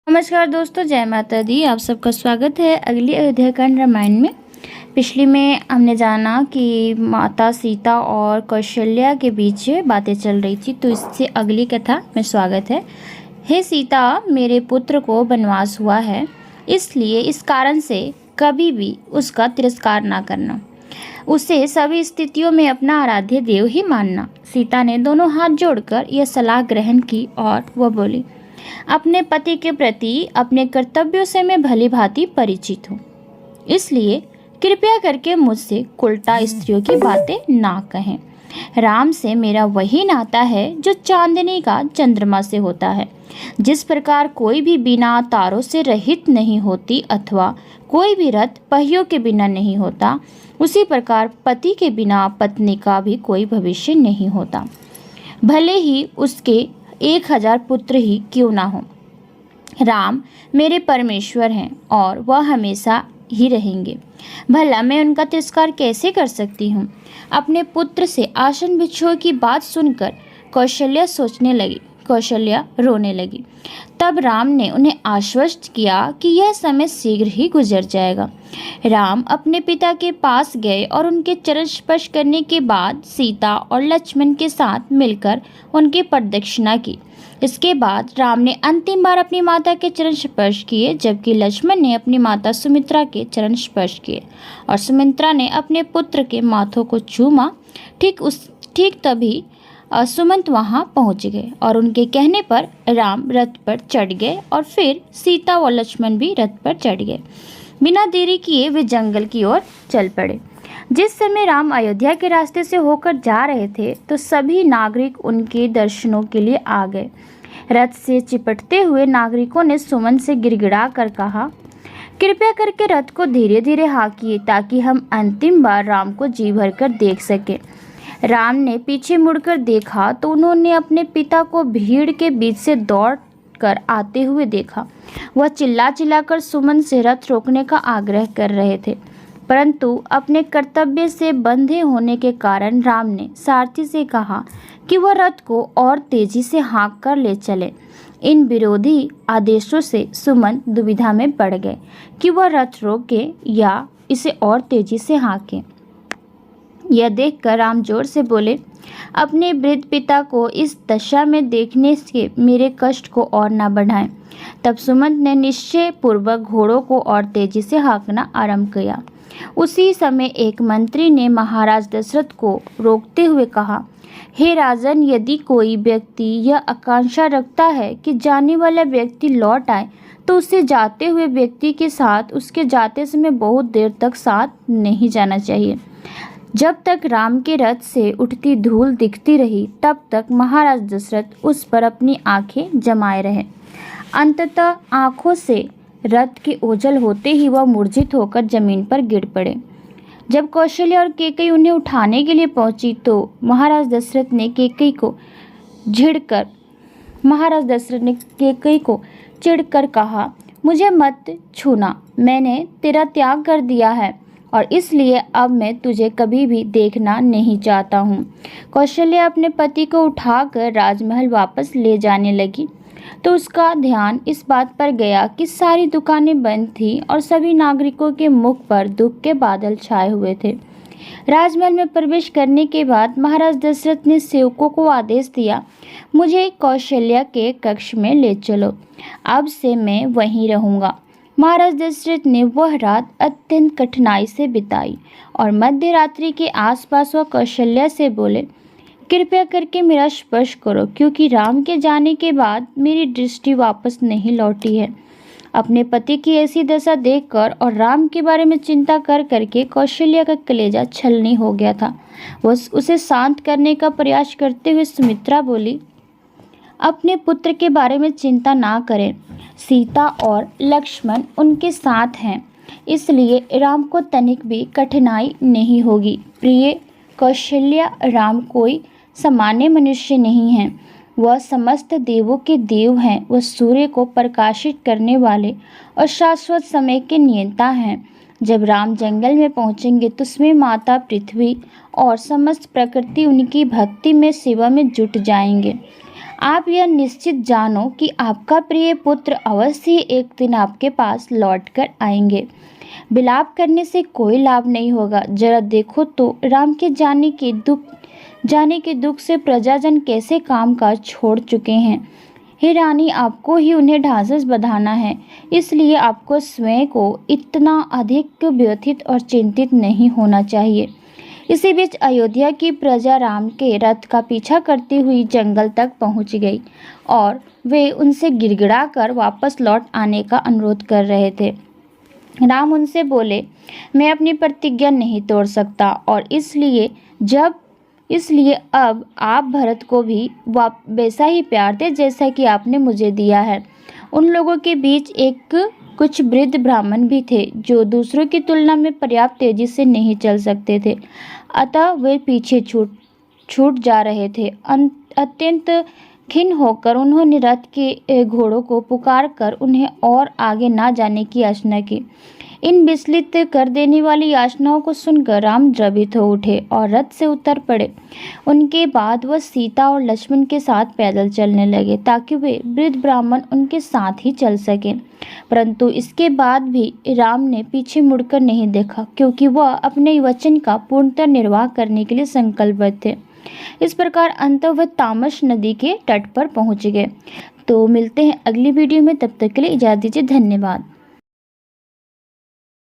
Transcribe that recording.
नमस्कार दोस्तों, जय माता दी। आप सबका स्वागत है अगली अयोध्या कांड रामायण में। पिछली में हमने जाना कि माता सीता और कौशल्या के बीच बातें चल रही थी, तो इससे अगली कथा में स्वागत है। हे सीता, मेरे पुत्र को वनवास हुआ है, इसलिए इस कारण से कभी भी उसका तिरस्कार ना करना। उसे सभी स्थितियों में अपना आराध्य देव ही मानना। सीता ने दोनों हाथ जोड़कर यह सलाह ग्रहण की और वह बोली, अपने पति के प्रति अपने कर्तव्यों से मैं भली भांति परिचित हूँ, इसलिए कृपया करके मुझसे उल्टा स्त्रियों की बातें ना कहें। राम से मेरा वही नाता है जो चांदनी का चंद्रमा से होता है। जिस प्रकार कोई भी बिना तारों से रहित नहीं होती अथवा कोई भी रथ पहियों के बिना नहीं होता, उसी प्रकार पति के बिना पत्नी का भी कोई भविष्य नहीं होता, भले ही उसके 1000 पुत्र ही क्यों ना हो। राम मेरे परमेश्वर हैं और वह हमेशा ही रहेंगे। भला मैं उनका तिरस्कार कैसे कर सकती हूँ। अपने पुत्र से आसन बिछोह की बात सुनकर कौशल्या रोने लगी। तब राम ने उन्हें आश्वस्त किया कि यह समय शीघ्र ही गुजर जाएगा। राम अपने पिता के पास गए और उनके चरण स्पर्श करने के बाद सीता और लक्ष्मण के साथ मिलकर उनकी प्रदक्षिणा की। इसके बाद राम ने अंतिम बार अपनी माता के चरण स्पर्श किए, जबकि लक्ष्मण ने अपनी माता सुमित्रा के चरण स्पर्श किए और सुमित्रा ने अपने पुत्र के माथों को चूमा। ठीक तभी सुमंत वहां पहुंच गए और उनके कहने पर राम रथ पर चढ़ गए और फिर सीता और लक्ष्मण भी रथ पर चढ़ गए। बिना देरी किए वे जंगल की ओर चल पड़े। जिस समय राम अयोध्या के रास्ते से होकर जा रहे थे, तो सभी नागरिक उनके दर्शनों के लिए आ गए। रथ से चिपटते हुए नागरिकों ने सुमंत से गिड़गिड़ा कर कहा, कृपया करके रथ को धीरे धीरे हाँकिए ताकि हम अंतिम बार राम को जी भरकर देख सकें। राम ने पीछे मुड़कर देखा तो उन्होंने अपने पिता को भीड़ के बीच से दौड़ कर आते हुए देखा। वह चिल्ला चिल्लाकर सुमंत से रथ रोकने का आग्रह कर रहे थे, परंतु अपने कर्तव्य से बंधे होने के कारण राम ने सारथी से कहा कि वह रथ को और तेजी से हाँक कर ले चले। इन विरोधी आदेशों से सुमंत दुविधा में पड़ गए कि वह रथ रोके या इसे और तेजी से हाँके। यह देखकर राम जोर से बोले, अपने वृद्ध पिता को इस दशा में देखने से मेरे कष्ट को और न बढ़ाएं। तब सुमंत ने निश्चय पूर्वक घोड़ों को और तेजी से हाँकना आरंभ किया। उसी समय एक मंत्री ने महाराज दशरथ को रोकते हुए कहा, हे राजन, यदि कोई व्यक्ति यह आकांक्षा रखता है कि जाने वाला व्यक्ति लौट आए, तो उसे जाते हुए व्यक्ति के साथ उसके जाते समय बहुत देर तक साथ नहीं जाना चाहिए। जब तक राम के रथ से उठती धूल दिखती रही, तब तक महाराज दशरथ उस पर अपनी आंखें जमाए रहे। अंततः आंखों से रथ के ओझल होते ही वह मूर्छित होकर जमीन पर गिर पड़े। जब कौशल्या और कैकेयी उन्हें उठाने के लिए पहुंची, तो महाराज दशरथ ने कैकेयी को चिढ़कर कहा, मुझे मत छूना, मैंने तेरा त्याग कर दिया है और इसलिए अब मैं तुझे कभी भी देखना नहीं चाहता हूँ। कौशल्या अपने पति को उठाकर राजमहल वापस ले जाने लगी, तो उसका ध्यान इस बात पर गया कि सारी दुकानें बंद थीं और सभी नागरिकों के मुख पर दुख के बादल छाए हुए थे। राजमहल में प्रवेश करने के बाद महाराज दशरथ ने सेवकों को आदेश दिया, मुझे कौशल्या के कक्ष में ले चलो, अब से मैं वहीं रहूँगा। महाराज दशरथ ने वह रात अत्यंत कठिनाई से बिताई और मध्य रात्रि के आसपास वह कौशल्या से बोले, कृपया करके मेरा स्पर्श करो, क्योंकि राम के जाने के बाद मेरी दृष्टि वापस नहीं लौटी है। अपने पति की ऐसी दशा देखकर और राम के बारे में चिंता कर करके कौशल्या का कलेजा छलनी हो गया था। वह उसे शांत करने का प्रयास करते हुए सुमित्रा बोली, अपने पुत्र के बारे में चिंता ना करें, सीता और लक्ष्मण उनके साथ हैं, इसलिए राम को तनिक भी कठिनाई नहीं होगी। प्रिय कौशल्या, राम कोई सामान्य मनुष्य नहीं है, वह समस्त देवों के देव हैं। वह सूर्य को प्रकाशित करने वाले और शाश्वत समय के नियंता हैं। जब राम जंगल में पहुंचेंगे तो उसमें माता पृथ्वी और समस्त प्रकृति उनकी भक्ति में सेवा में जुट जाएंगे। आप यह निश्चित जानो कि आपका प्रिय पुत्र अवश्य ही एक दिन आपके पास लौट कर आएंगे। विलाप करने से कोई लाभ नहीं होगा। जरा देखो तो राम के जाने के दुख से प्रजाजन कैसे कामकाज छोड़ चुके हैं। हे रानी, आपको ही उन्हें ढांढस बंधाना है, इसलिए आपको स्वयं को इतना अधिक व्यथित और चिंतित नहीं होना चाहिए। इसी बीच अयोध्या की प्रजा राम के रथ का पीछा करती हुई जंगल तक पहुंच गई और वे उनसे गिड़गिड़ाकर वापस लौट आने का अनुरोध कर रहे थे। राम उनसे बोले, मैं अपनी प्रतिज्ञा नहीं तोड़ सकता और इसलिए अब आप भरत को भी वैसा ही प्यार दे जैसा कि आपने मुझे दिया है। उन लोगों के बीच कुछ वृद्ध ब्राह्मण भी थे जो दूसरों की तुलना में पर्याप्त तेजी से नहीं चल सकते थे, अतः वे पीछे छूट जा रहे थे। अत्यंत खिन्न होकर उन्होंने रथ के घोड़ों को पुकार कर उन्हें और आगे ना जाने की याचना की। इन विचलित कर देने वाली याचनाओं को सुनकर राम द्रवित हो उठे और रथ से उतर पड़े। उनके बाद वह सीता और लक्ष्मण के साथ पैदल चलने लगे ताकि वे वृद्ध ब्राह्मण उनके साथ ही चल सकें। परंतु इसके बाद भी राम ने पीछे मुड़कर नहीं देखा, क्योंकि वह अपने वचन का पूर्णतः निर्वाह करने के लिए संकल्पबद्ध थे। इस प्रकार अंततः वह तामस नदी के तट पर पहुंच गए। तो मिलते हैं अगली वीडियो में, तब तक के लिए इजाजत दीजिए। धन्यवाद।